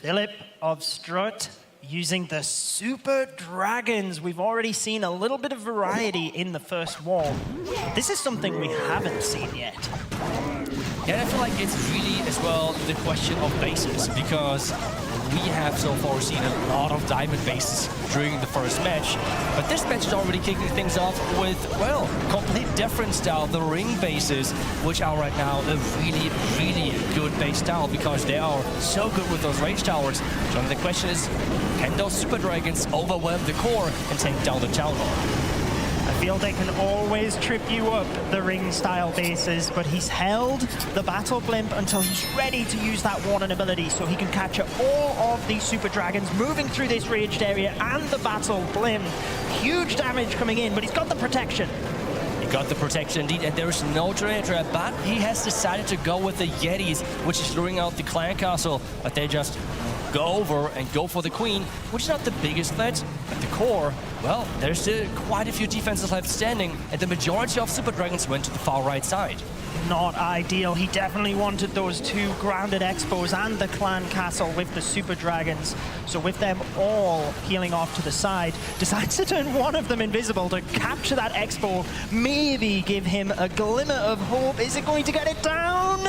Philip of STRUT using the Super Dragons. We've already seen a little bit of variety in the first wall. This is something we haven't seen yet. Yeah, and I feel like it's really, as well, the question of bases, because we have so far seen a lot of diamond bases during the first match, but this match is already kicking things off with, well, complete different style, the ring bases, which are right now a really, really good base style because they are so good with those rage towers. So the question is, can those Super Dragons overwhelm the core and take down the Town Hall? I feel they can always trip you up, the ring-style bases, but he's held the Battle Blimp until he's ready to use that Warden ability, so he can capture all of these Super Dragons moving through this raged area and the Battle Blimp. Huge damage coming in, but he's got the protection. He got the protection indeed, and there is no tornado trap, but he has decided to go with the Yetis, which is luring out the Clan Castle, but they just go over and go for the Queen, which is not the biggest threat, but the core, well, there's still quite a few defenses left standing, and the majority of Super Dragons went to the far right side. Not ideal. He definitely wanted those two grounded Expos and the Clan Castle with the Super Dragons. So with them all healing off to the side, decides to turn one of them invisible to capture that Expo, maybe give him a glimmer of hope. Is it going to get it down?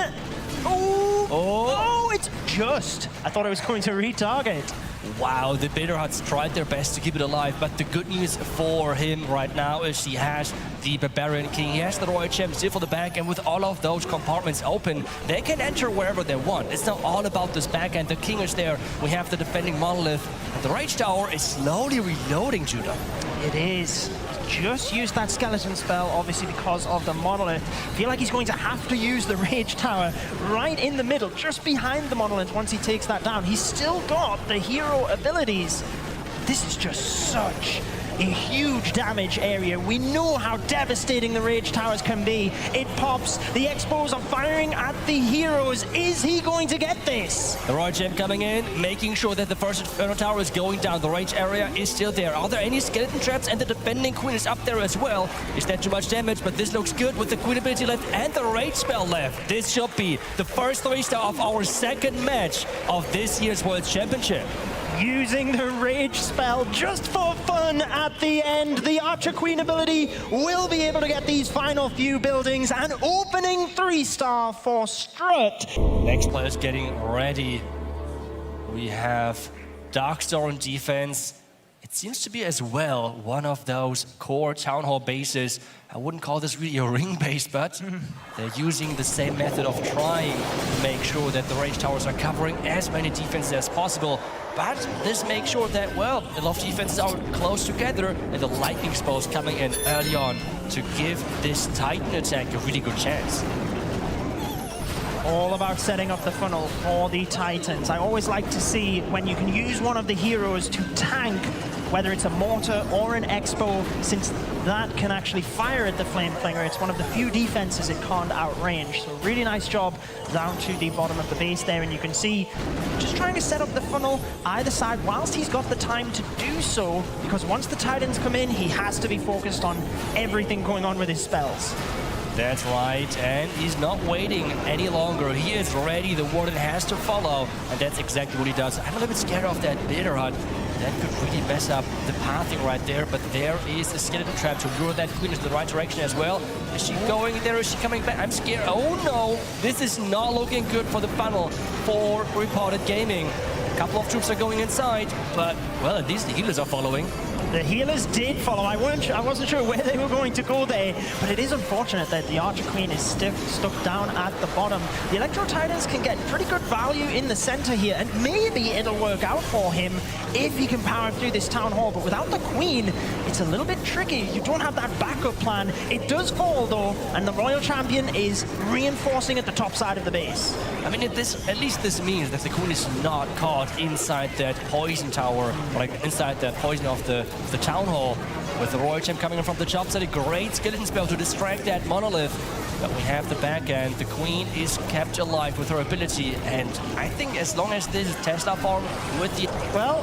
Oh, it's just. I thought it was going to retarget. Wow, the Bitterhearts tried their best to keep it alive, but the good news for him right now is he has the Barbarian King, he has the Royal Champ still for the back, and with all of those compartments open, they can enter wherever they want. It's not all about this back end. The King is there, we have the defending Monolith, and the Rage Tower is slowly reloading, Judah. It is. Just used that skeleton spell, obviously because of the Monolith. Feel like he's going to have to use the Rage Tower right in the middle, just behind the Monolith once he takes that down. He's still got the hero abilities. This is just such a huge damage area. We know how devastating the Rage Towers can be. It pops, the Expos are firing at the heroes. Is he going to get this? The Royal Champ coming in, making sure that the first Inferno Tower is going down. The Rage area is still there. Are there any skeleton traps? And the defending Queen is up there as well. Is that too much damage? But this looks good with the Queen ability left and the Rage spell left. This should be the first 3-star of our second match of this year's World Championship. Using the Rage spell just for fun at the end. The Archer Queen ability will be able to get these final few buildings, and opening 3-star for STRUT. Next player's getting ready. We have Darkstar on defense. It seems to be as well one of those core Town Hall bases. I wouldn't call this really a ring base, but they're using the same method of trying to make sure that the Rage Towers are covering as many defenses as possible. But this makes sure that, well, a lot of defenses are close together, and the Lightning Spells coming in early on to give this Titan attack a really good chance. All about setting up the funnel for the Titans. I always like to see when you can use one of the heroes to tank, whether it's a mortar or an Expo, since that can actually fire at the Flame Flinger. It's one of the few defenses it can't outrange. So really nice job down to the bottom of the base there, and you can see just trying to set up the funnel either side whilst he's got the time to do so, because once the Titans come in, he has to be focused on everything going on with his spells. That's right, and he's not waiting any longer. He is ready. The Warden has to follow, and that's exactly what he does. I'm a little bit scared of that Bitterheart. That could really mess up the pathing right there, but there is a skeleton trap to lure that Queen into the right direction as well. Is she going there? Is she coming back? I'm scared. Oh no, this is not looking good for the funnel for Repotted Gaming. A couple of troops are going inside, but, well, at least the healers are following. The healers did follow. I wasn't sure where they were going to go there, but it is unfortunate that the Archer Queen is stuck down at the bottom. The Electro Titans can get pretty good value in the center here, and maybe it'll work out for him if he can power through this Town Hall. But without the Queen, it's a little bit tricky. You don't have that backup plan. It does fall, though, and the Royal Champion is reinforcing at the top side of the base. I mean, at least this means that the Queen is not caught inside that poison tower, like inside that poison of the Town Hall. With the Royal Champ coming in from the top side, a great skeleton spell to distract that Monolith. but we have the back end. The Queen is kept alive with her ability, and I think as long as this is Tesla form with the... Well,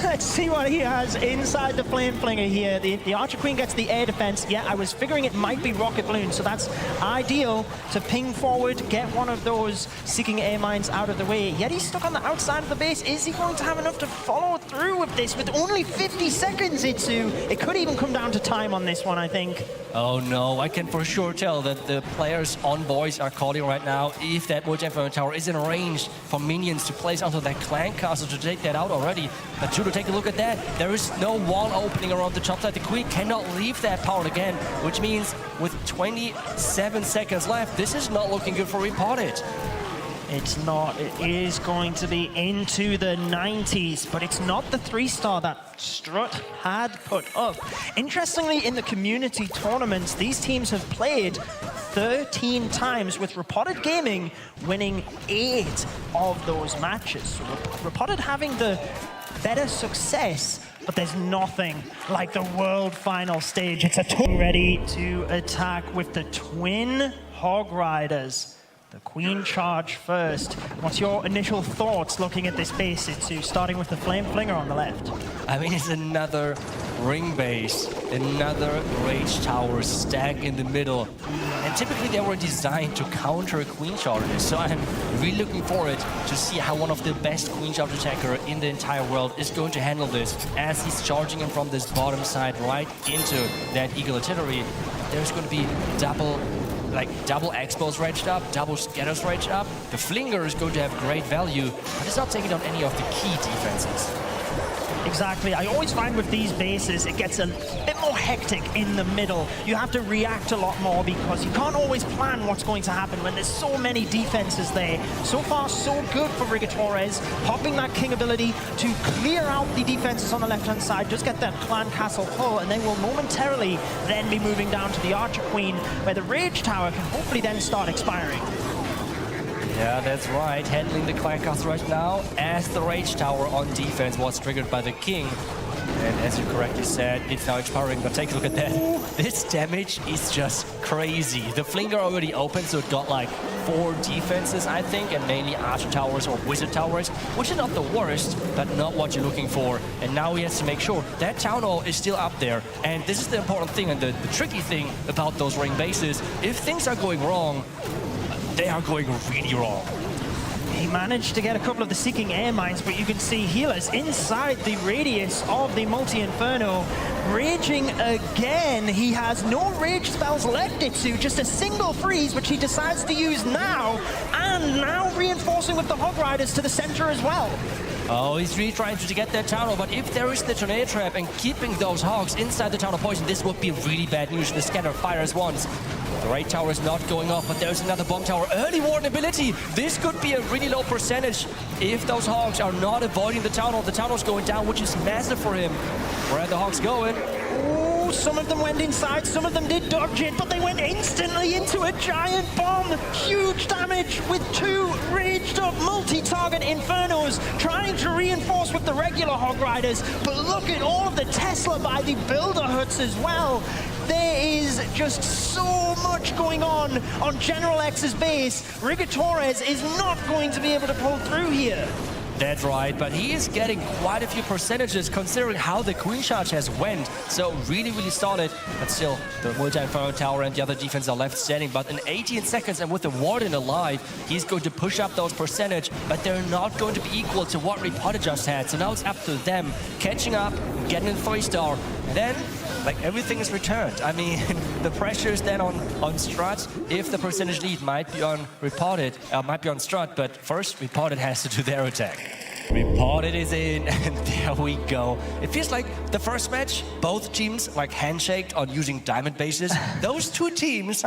let's see what he has inside the Flame Flinger here. The Archer Queen gets the air defense. Yeah, I was figuring it might be Rocket Balloon, so that's ideal to ping forward, get one of those Seeking Air Mines out of the way. Yet he's stuck on the outside of the base. Is he going to have enough to follow through with this with only 50 seconds, Itsu? It could even come down to time on this one, I think. Oh no, I can for sure tell that the players on voice are calling right now if that multi-inferno tower is in range for minions to place onto that clan castle to take that out already. But Judo, take a look at that. There is no wall opening around the top side. The Queen cannot leave that power again, which means with 27 seconds left, this is not looking good for Repotted. It's not. It is going to be into the 90s, but it's not the 3-star that STRUT had put up. Interestingly, in the community tournaments, these teams have played 13 times, with Repotted Gaming winning 8 of those matches. So Repotted having the better success, but there's nothing like the world final stage. It's a ready to attack with the twin Hog Riders. The Queen charge first. What's your initial thoughts looking at this base, Itsu, starting with the Flame Flinger on the left? I mean, it's another ring base, another rage tower stack in the middle. And typically they were designed to counter Queen charges. So I'm really looking forward to see how one of the best Queen charge attacker in the entire world is going to handle this as he's charging him from this bottom side right into that Eagle Artillery. There's going to be double expos raged up, double scatters raged up. The Flinger is going to have great value, but it's not taking on any of the key defenses. Exactly. I always find with these bases, it gets a bit more hectic in the middle. You have to react a lot more because you can't always plan what's going to happen when there's so many defenses there. So far, so good for Rigatores. Popping that King ability to clear out the defenses on the left-hand side. Just get that Clan Castle full, and they will momentarily then be moving down to the Archer Queen, where the Rage Tower can hopefully then start expiring. Yeah, that's right. Handling the Clan Castle right now as the Rage Tower on defense was triggered by the King. And as you correctly said, it's now expiring, but take a look at that. This damage is just crazy. The Flinger already opened, so it got like 4 defenses, I think, and mainly Archer Towers or Wizard Towers, which is not the worst, but not what you're looking for. And now he has to make sure that Town Hall is still up there. And this is the important thing and the tricky thing about those ring bases. If things are going wrong, they are going really wrong. He managed to get a couple of the Seeking Air Mines, but you can see healers inside the radius of the Multi-Inferno. Raging again. He has no rage spells left, Itsu, just a single freeze, which he decides to use now, and now reinforcing with the Hog Riders to the center as well. Oh, he's really trying to get that Town Hall, but if there is the Tornado Trap and keeping those Hogs inside the Town Hall Poison, this would be really bad news. The Scatter fires once. The Raid Tower is not going off, but there's another Bomb Tower. Early Warden ability. This could be a really low percentage if those Hogs are not avoiding the Town Hall. The Town Hall's going down, which is massive for him. Where are the Hogs going? Oh, some of them went inside, some of them did dodge it, but they went instantly into a giant bomb. Huge damage with 2 raged up multi-target Infernos trying to reinforce with the regular Hog Riders. But look at all of the Tesla by the Builder Huts as well. There is just so much going on General X's base. Rigatores is not going to be able to pull through here. That's right, but he is getting quite a few percentages considering how the Queen charge has went. So really, really solid. But still, the Multi-Inferno Tower and the other defense are left standing. But in 18 seconds and with the Warden alive, he's going to push up those percentage, but they're not going to be equal to what Repotted just had. So now it's up to them catching up, getting a 3-star. Then, like, everything is returned. I mean, the pressure is then on STRUT. If the percentage lead might be on Repotted, might be on STRUT, but first Repotted has to do their attack. Repotted is in, and there we go. It feels like the first match, both teams like handshaked on using diamond bases. Those 2 teams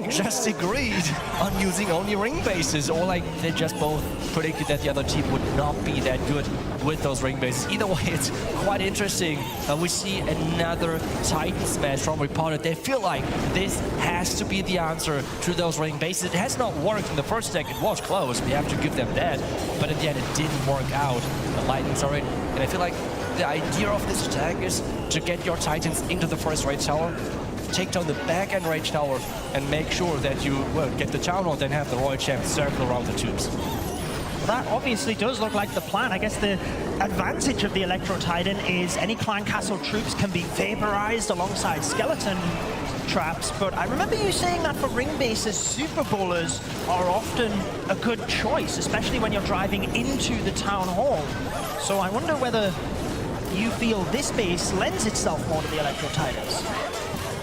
just agreed on using only ring bases, or like they just both predicted that the other team would not be that good with those ring bases. Either way, it's quite interesting. We see another Titan smash from Repotted. They feel like this has to be the answer to those ring bases. It has not worked in the first deck. It was close. We have to give them that. But in the end, it didn't work out. The Lightnings are in. And I feel like the idea of this attack is to get your Titans into the first Raid Tower, take down the back end rage tower and make sure that you, well, get the Town Hall, then have the Royal Champ circle around the tubes. That obviously does look like the plan. I guess the advantage of the Electro Titan is any Clan Castle troops can be vaporized alongside skeleton traps, but I remember you saying that for ring bases, Super Bowlers are often a good choice, especially when you're driving into the Town Hall. So I wonder whether you feel this base lends itself more to the Electro Titans.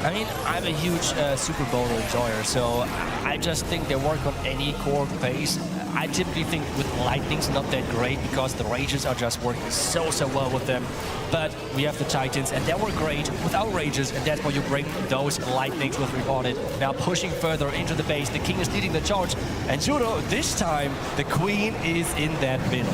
I mean, I'm a huge Super Bowler enjoyer, so I just think they work on any core base. I typically think with Lightning's not that great because the Rages are just working so well with them. But we have the Titans, and they work great without Rages, and that's why you bring those Lightnings with Repotted. Now pushing further into the base, the King is leading the charge, and Judo, this time, the Queen is in that middle.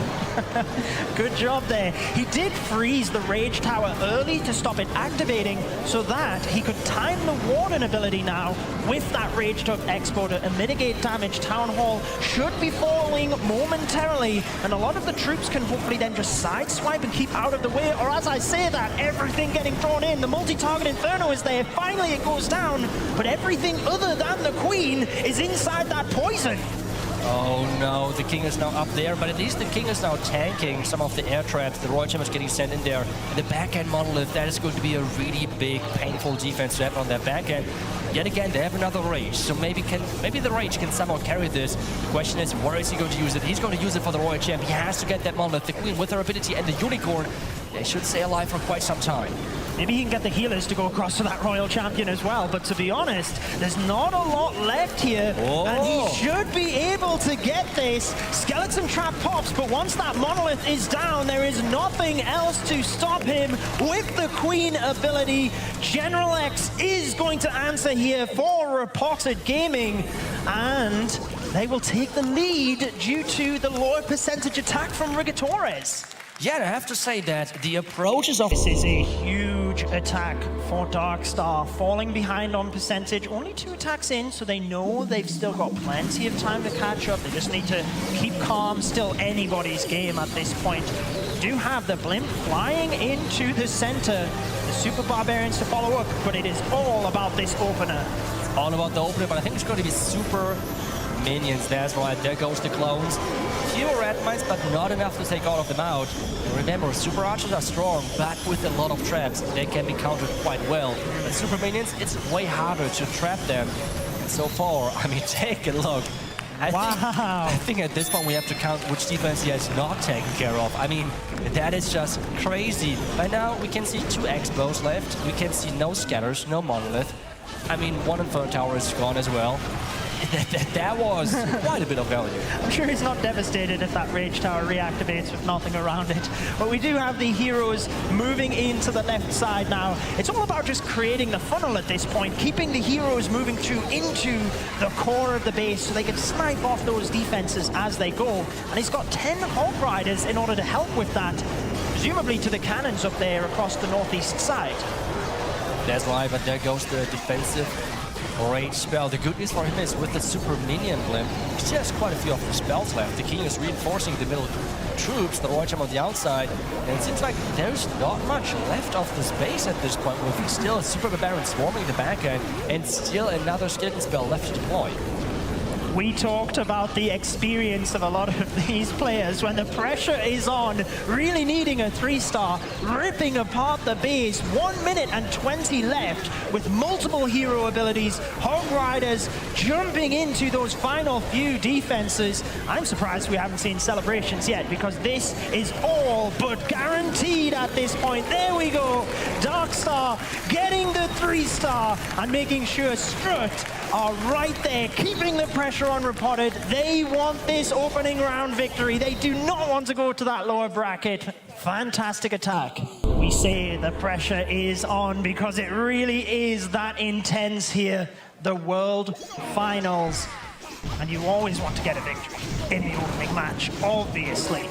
Good job there. He did freeze the Rage Tower early to stop it activating so that he could time the Warden ability now with that Rage Tug Expo to mitigate damage. Town Hall should be falling momentarily, and a lot of the troops can hopefully then just sideswipe and keep out of the way, or as I say that, everything getting thrown in. The multi-target Inferno is there. Finally it goes down, but everything other than the Queen is inside that poison. Oh no, the King is now up there, but at least the King is now tanking some of the air traps. The Royal Champ is getting sent in there. And the back-end Monolith, that is going to be a really big, painful defense to have on their back-end. Yet again, they have another Rage, so maybe the Rage can somehow carry this. The question is, where is he going to use it? He's going to use it for the Royal Champ. He has to get that Monolith. The Queen, with her ability and the Unicorn, they should stay alive for quite some time. Maybe he can get the healers to go across to that Royal Champion as well, but to be honest, there's not a lot left here, and he should be able to get this. Skeleton Trap pops, but once that Monolith is down, there is nothing else to stop him with the Queen ability. General X is going to answer here for Repotted Gaming, and they will take the lead due to the lower percentage attack from Rigatores. Yeah, and I have to say that the approaches of... This is a huge attack for Darkstar, falling behind on percentage. Only 2 attacks in, so they know they've still got plenty of time to catch up. They just need to keep calm. Still anybody's game at this point. Do have the Blimp flying into the center. The Super Barbarians to follow up, but it is all about this opener. It's all about the opener, but I think it's going to be super minions. That's right, there goes the clones. Fewer red mines, but not enough to take all of them out. And remember, super archers are strong, but with a lot of traps, they can be countered quite well. And super minions, it's way harder to trap them. And so far, I mean, take a look. I think at this point we have to count which defense he has not taken care of. I mean, that is just crazy. By now, we can see 2 Expos left. We can see no scatters, no Monolith. I mean, 1 Inferno Tower is gone as well. That was quite a bit of value. I'm sure he's not devastated if that Rage Tower reactivates with nothing around it. But we do have the heroes moving into the left side now. It's all about just creating the funnel at this point, keeping the heroes moving into the core of the base so they can snipe off those defenses as they go. And he's got 10 Hog Riders in order to help with that, presumably to the cannons up there across the northeast side. That's right, but there goes the defensive Rage spell. The good news for him is with the Super Minion Blimp, he still has quite a few of the spells left. The King is reinforcing the middle troops, the Royal Champ on the outside, and it seems like there's not much left of the space at this point, with still a Super Baron swarming the back end, and still another skeleton spell left to deploy. We talked about the experience of a lot of these players when the pressure is on, really needing a 3-star, ripping apart the base. 1 minute and 20 left with multiple hero abilities, Hog Riders jumping into those final few defenses. I'm surprised we haven't seen celebrations yet because this is all but guaranteed at this point. There we go. Darkstar getting the 3-star and making sure STRUT are right there, keeping the pressure on Repotted. They want this opening round victory. They do not want to go to that lower bracket. Fantastic attack. We say the pressure is on because it really is that intense here. The World Finals. And you always want to get a victory in the opening match, obviously.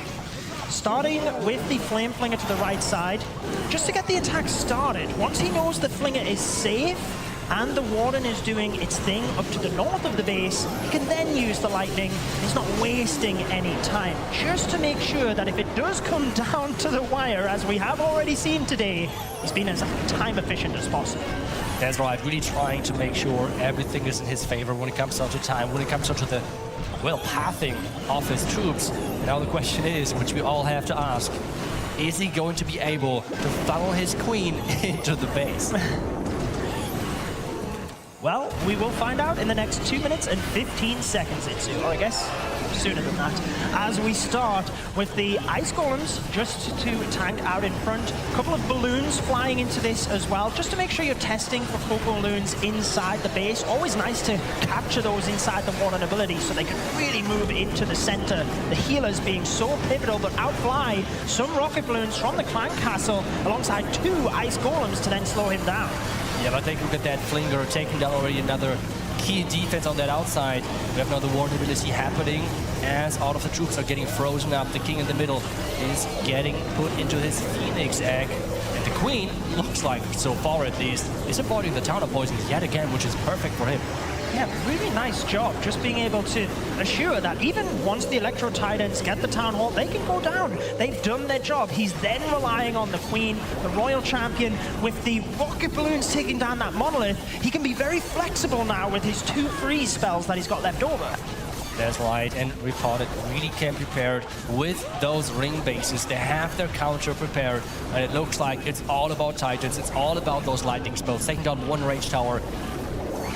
Starting with the Flame Flinger to the right side, just to get the attack started. Once he knows the Flinger is safe, and the Warden is doing its thing up to the north of the base, he can then use the Lightning. He's not wasting any time, just to make sure that if it does come down to the wire, as we have already seen today, he's been as time efficient as possible. That's right, really trying to make sure everything is in his favor when it comes down to time, when it comes down to the, well, pathing of his troops. And now the question is, which we all have to ask, is he going to be able to funnel his queen into the base? Well, we will find out in the next 2 minutes and 15 seconds, Itsu, or I guess sooner than that, as we start with the ice golems just to tank out in front. A couple of balloons flying into this as well, just to make sure you're testing for focal balloons inside the base. Always nice to capture those inside the wall and ability so they can really move into the center. The healers being so pivotal, but outfly some rocket balloons from the clan castle alongside 2 ice golems to then slow him down. Yeah, but take a look at that Flinger taking down already another key defense on that outside. We have now the vulnerability happening as all of the troops are getting frozen up. The king in the middle is getting put into his Phoenix egg. And the queen, looks like, so far at least, is avoiding the Town of Poisons yet again, which is perfect for him. Yeah, really nice job just being able to assure that even once the Electro Titans get the Town Hall, they can go down. They've done their job. He's then relying on the Queen, the Royal Champion, with the rocket balloons taking down that monolith. He can be very flexible now with his 2 freeze spells that he's got left over. That's right, and Repotted really came prepared with those ring bases. They have their counter prepared, and it looks like it's all about Titans. It's all about those lightning spells, taking down 1 Rage Tower.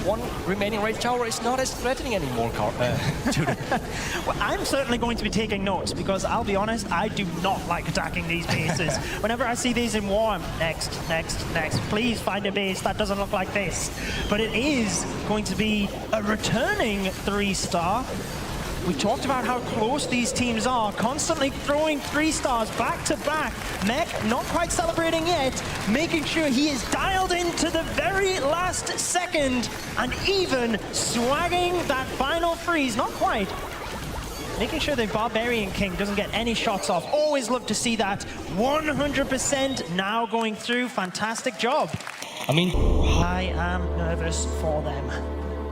1 remaining Rage Tower is not as threatening anymore, Well, I'm certainly going to be taking notes because I'll be honest, I do not like attacking these bases. Whenever I see these in war, I'm next. Please find a base that doesn't look like this. But it is going to be a returning 3-star. We talked about how close these teams are, constantly throwing 3 stars back to back. Mech not quite celebrating yet, making sure he is dialed into the very last second and even swagging that final freeze, not quite. Making sure the Barbarian King doesn't get any shots off. Always love to see that. 100% now going through. Fantastic job. I am nervous for them.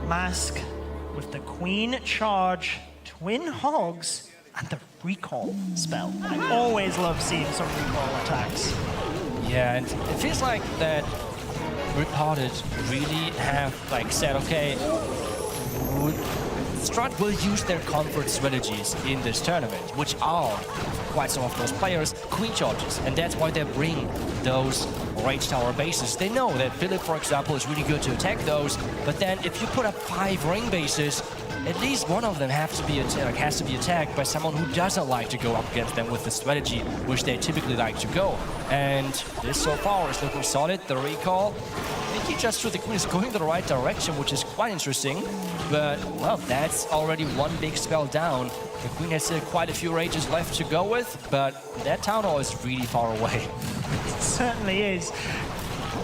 Mask with the Queen charge. Twin Hogs and the recall spell. I always love seeing some recall attacks. Yeah, and it feels like that Repotted really have said, okay, STRUT will use their comfort strategies in this tournament, which are, for quite some of those players, Queen charges. And that's why they bring those Rage Tower bases. They know that Philip, for example, is really good to attack those, but then if you put up 5 ring bases, at least one of them has to be attacked by someone who doesn't like to go up against them with the strategy which they typically like to go. And this so far is looking solid. The recall, I think he just threw the Queen is going in the right direction, which is quite interesting. But, well, that's already 1 big spell down. The Queen has quite a few rages left to go with, but that Town Hall is really far away. It certainly is.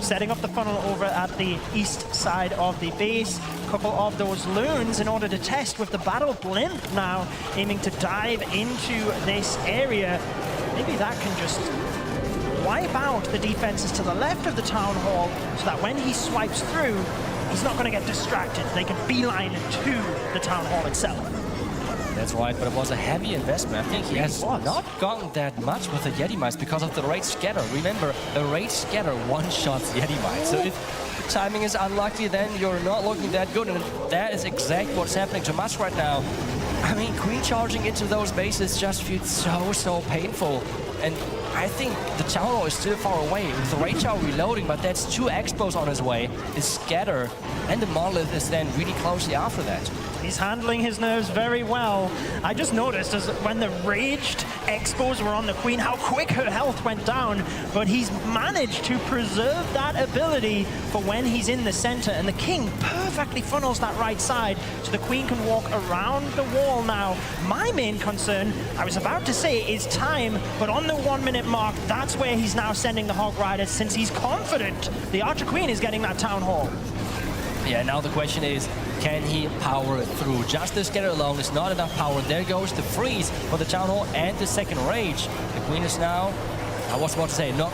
Setting up the funnel over at the east side of the base. A couple of those loons in order to test with the Battle Blimp now, aiming to dive into this area. Maybe that can just wipe out the defenses to the left of the Town Hall so that when he swipes through, he's not going to get distracted. They can beeline to the Town Hall itself. That's right, but it was a heavy investment. I think he has not gotten that much with the Yeti Mice because of the Rage Scatter. Remember, a Rage Scatter one-shots Yeti Mice. So if the timing is unlucky, then you're not looking that good. And that is exactly what's happening to Musk right now. I mean, Queen charging into those bases just feels so painful. And I think the Town Hall is still far away with the Rage Tower reloading, but that's 2 Expos on his way. His Scatter and the Monolith is then really closely after that. He's handling his nerves very well. I just noticed as when the raged Expos were on the Queen, how quick her health went down, but he's managed to preserve that ability for when he's in the center, and the King perfectly funnels that right side so the Queen can walk around the wall now. My main concern, I was about to say, is time, but on the 1-minute mark, that's where he's now sending the Hog Riders, since he's confident the Archer Queen is getting that Town Hall. Yeah, now the question is, can he power through? Just the Scatter alone is not enough power. There goes the freeze for the Town Hall and the second Rage. The Queen is now, I was about to say, not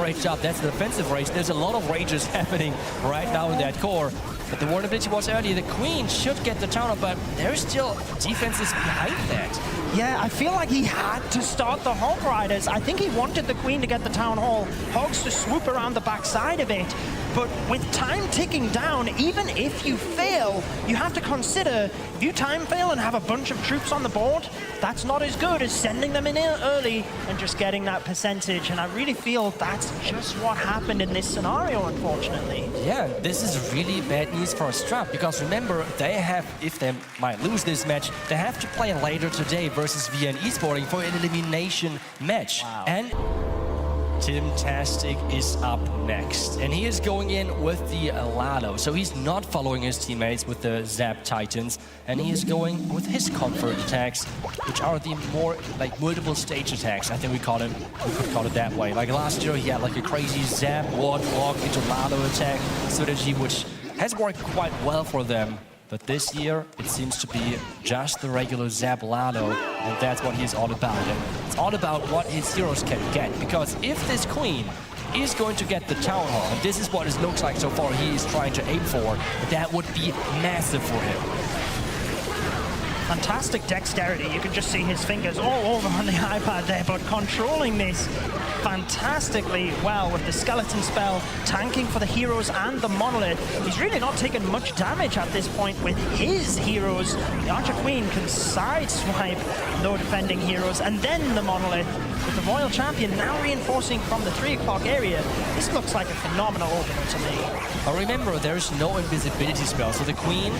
raged up. That's the defensive rage. There's a lot of rages happening right now in that core. But the vulnerability was early. The Queen should get the tower, but there's still defenses behind that. Yeah, I feel like he had to start the Hog Riders. I think he wanted the Queen to get the Town Hall, Hogs to swoop around the backside of it. But with time ticking down, even if you fail, you have to consider, if you time fail and have a bunch of troops on the board, that's not as good as sending them in early and just getting that percentage. And I really feel that's just what happened in this scenario, unfortunately. Yeah, this is really bad news for STRUT, because remember, they have, if they might lose this match, they have to play later today versus VN Esporting for an elimination match. Wow. And Timtastic is up next, and he is going in with the Lalo. So he's not following his teammates with the Zap Titans, and he is going with his comfort attacks, which are the more like multiple stage attacks. I think we could call it that way. Like last year, he had like a crazy Zap walk into Lalo attack strategy, which has worked quite well for them. But this year, it seems to be just the regular Zap Lalo, and that's what he's all about. And it's all about what his heroes can get, because if this Queen is going to get the Town Hall, and this is what it looks like so far he is trying to aim for, that would be massive for him. Fantastic dexterity. You can just see his fingers all over on the iPad there, but controlling this fantastically well with the skeleton spell, tanking for the heroes and the monolith. He's really not taken much damage at this point with his heroes. The Archer Queen can sideswipe low defending heroes, and then the monolith with the Royal Champion now reinforcing from the 3 o'clock area. This looks like a phenomenal opener to me. But remember, there's no invisibility spell, so the Queen,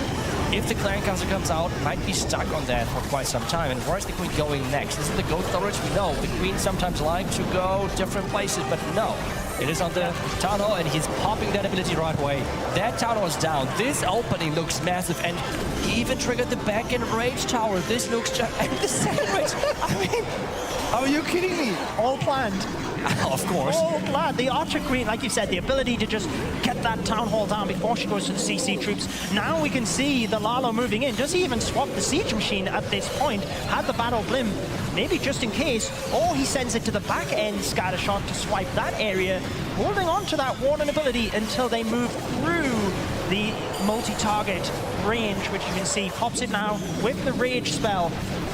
if the Clan Castle comes out, might be stuck on that for quite some time. And where's the Queen going next? Is it the Ghost Storage? No. The Queen sometimes like to go different places, but no. It is on the Town Hall, and he's popping that ability right away. That Town Hall is down. This opening looks massive, and he even triggered the back-end Rage Tower. This looks just... And the second Rage... I mean... Are you kidding me? All planned. Of course. All planned. The Archer Queen, like you said, the ability to just get that Town Hall down before she goes to the CC troops. Now we can see the Lalo moving in. Does he even swap the Siege Machine at this point? Had the Battle Blim, maybe just in case, or he sends it to the back end scatter shot to swipe that area, holding on to that Warden ability until they move through the multi-target range, which you can see pops it now with the Rage spell.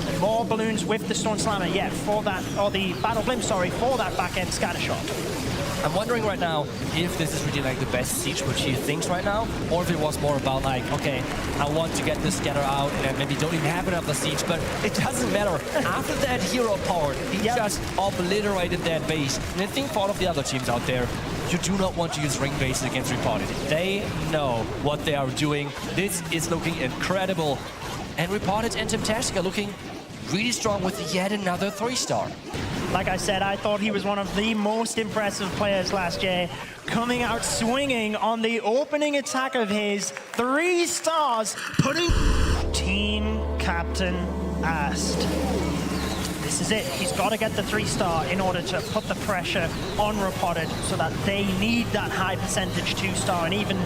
And more balloons with the Stone Slammer, yeah, for that, or the Battle Blimp, sorry, for that back-end scatter shot. I'm wondering right now if this is really like the best siege which he thinks right now, or if it was more about like, okay, I want to get this scatter out and maybe don't even have enough the siege, but it doesn't matter. After that hero power, he just obliterated that base. And I think for all of the other teams out there, you do not want to use ring bases against Repotted. They know what they are doing. This is looking incredible. And Repotted and Timtastic are looking really strong with yet another 3-star. Like I said, I thought he was one of the most impressive players last year, coming out swinging on the opening attack of his 3 stars, putting Team Captain Ast. This is it. He's got to get the 3-star in order to put the pressure on Repotted so that they need that high percentage 2-star and even,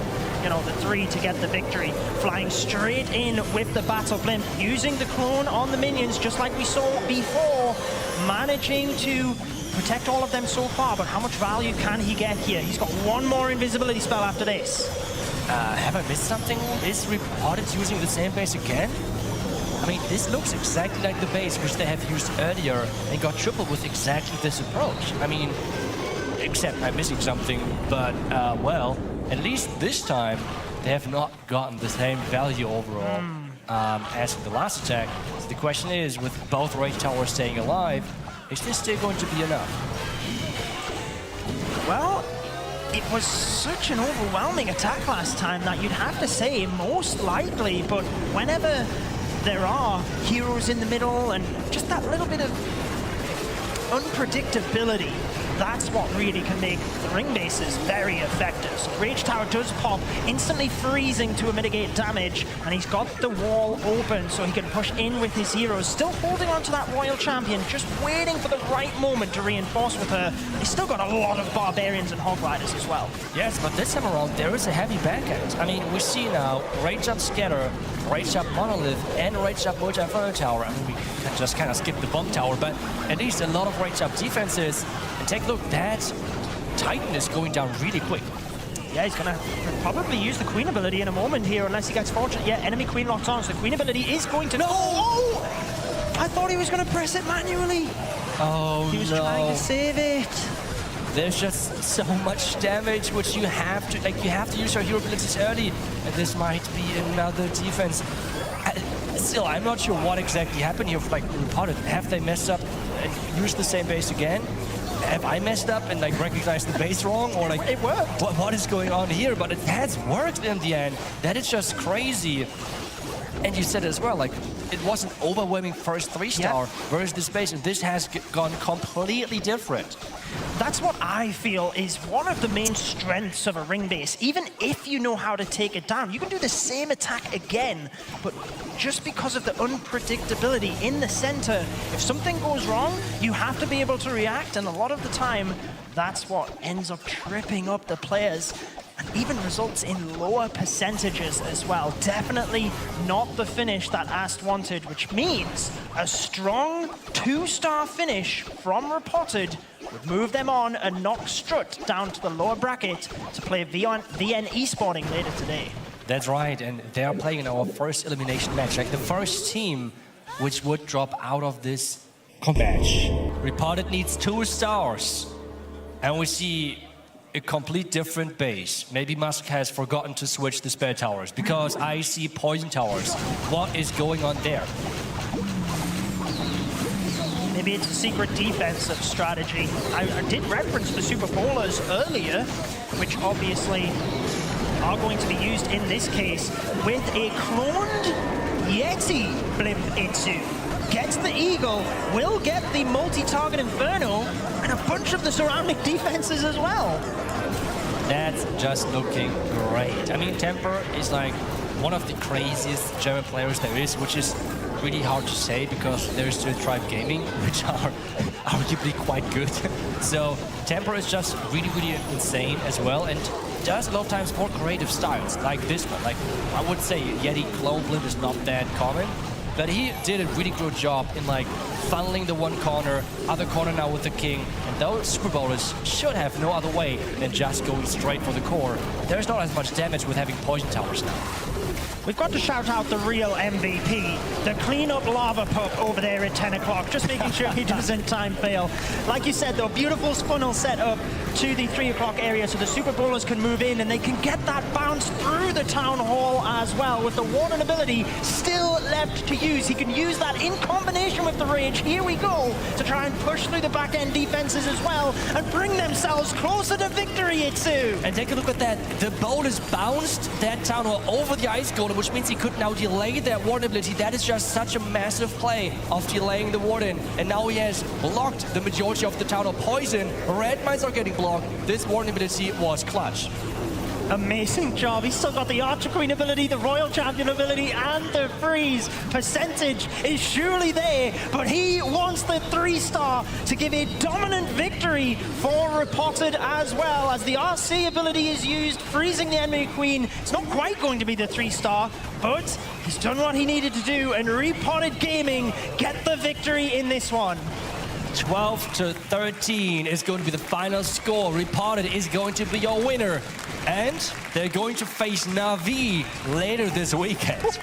you know, the 3 to get the victory. Flying straight in with the Battle Blimp, using the clone on the minions just like we saw before, managing to protect all of them so far, but how much value can he get here? He's got 1 more invisibility spell after this. Have I missed something? Is Repotted using the same base again? I mean, this looks exactly like the base which they have used earlier and got tripled with exactly this approach. I mean, except I'm missing something, but, well, at least this time, they have not gotten the same value overall as in the last attack. So the question is, with both Rage Towers staying alive, is this still going to be enough? Well, it was such an overwhelming attack last time that you'd have to say most likely, but whenever there are heroes in the middle and just that little bit of unpredictability, that's what really can make the ring bases very effective. So Rage Tower does pop, instantly freezing to mitigate damage, and he's got the wall open so he can push in with his heroes, still holding on to that Royal Champion, just waiting for the right moment to reinforce with her. He's still got a lot of Barbarians and Hog Riders as well. Yes, but this time around, there is a heavy backhand. I mean, we see now Rage Up Scatter, Rage Up Monolith, and Rage Up Multi-Inferno Tower. I mean, we can just kind of skip the Bomb Tower, but at least a lot of Rage Up defenses. And take a look, that Titan is going down really quick. Yeah, he's gonna probably use the Queen ability in a moment here, unless he gets fortunate. Yeah, enemy Queen locked on, so the Queen ability is going to... No! Oh! I thought he was gonna press it manually. Oh, he was trying to save it. There's just so much damage, which you have to, you have to use your hero abilities early, and this might be another defense. Still, I'm not sure what exactly happened here. Like, Repotted, have they messed up and used the same base again? Have I messed up and like recognized the base wrong, or like it worked? What is going on here? But it has worked in the end. That is just crazy. And you said as well, like, it was an overwhelming first 3-star versus this base, and this has gone completely different. That's what I feel is one of the main strengths of a ring base. Even if you know how to take it down, you can do the same attack again, but just because of the unpredictability in the center, if something goes wrong, you have to be able to react, and a lot of the time, that's what ends up tripping up the players. And even results in lower percentages as well. Definitely not the finish that Ast wanted, which means a strong 2-star finish from Repotted would move them on and knock STRUT down to the lower bracket to play VN esporting later today. That's right, and they are playing in our first elimination match, like the first team which would drop out of this match. Repotted needs 2 stars, and we see a complete different base. Maybe Musk has forgotten to switch the spare towers, because I see poison towers. What is going on there? Maybe it's a secret defensive strategy. I did reference the Super Bowlers earlier, which obviously are going to be used in this case with a cloned Yeti Blimp Itsu. Gets the Eagle, will get the multi-target Inferno, and a bunch of the surrounding defenses as well. That's just looking great. I mean, Temper is like one of the craziest German players there is, which is really hard to say because there's the Tribe Gaming, which are arguably quite good. So Temper is just really, really insane as well, and does a lot of times more creative styles, like this one. Like, I would say Yeti Clone Blimp is not that common, but he did a really good job in like funneling the one corner, other corner now with the King, and those Super Bowlers should have no other way than just going straight for the core. There's not as much damage with having poison towers now. We've got to shout out the real MVP, the clean-up lava pup over there at 10 o'clock, just making sure he doesn't time fail. Like you said, though, beautiful funnel set up to the 3 o'clock area so the Super Bowlers can move in and they can get that bounce through the Town Hall as well, with the Warden ability still left to use. He can use that in combination with the Rage. Here we go to try and push through the back-end defenses as well and bring themselves closer to victory, Itsu. And take a look at that. The Bowlers bounced that Town Hall over the Ice Golem, which means he could now delay that Warden ability. That is just such a massive play of delaying the Warden. And now he has blocked the majority of the Town Hall poison. Red Mines are getting blocked. This Warden ability was clutch. Amazing job. He's still got the Archer Queen ability, the Royal Champion ability, and the freeze. Percentage is surely there, but he wants the 3-star to give a dominant victory for Repotted as well, as the RC ability is used, freezing the enemy Queen. It's not quite going to be the 3-star, but he's done what he needed to do, and Repotted Gaming get the victory in this one. 12-13 is going to be the final score. Repotted is going to be your winner. And they're going to face Na'Vi later this weekend.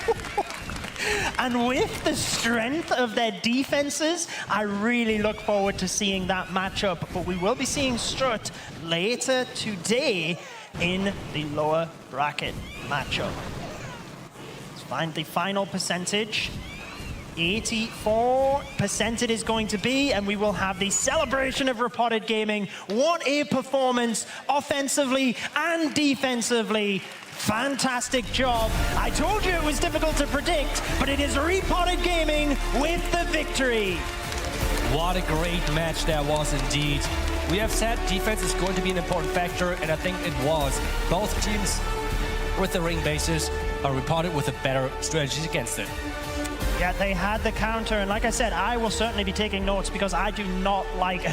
And with the strength of their defenses, I really look forward to seeing that matchup. But we will be seeing STRUT later today in the lower bracket matchup. Let's find the final percentage. 84% it is going to be, and we will have the celebration of Repotted Gaming. What a performance, offensively and defensively. Fantastic job. I told you it was difficult to predict, but it is Repotted Gaming with the victory. What a great match that was indeed. We have said defense is going to be an important factor, and I think it was. Both teams with the ring bases are Repotted with a better strategy against it. Yeah, they had the counter, and like I said, I will certainly be taking notes because I do not like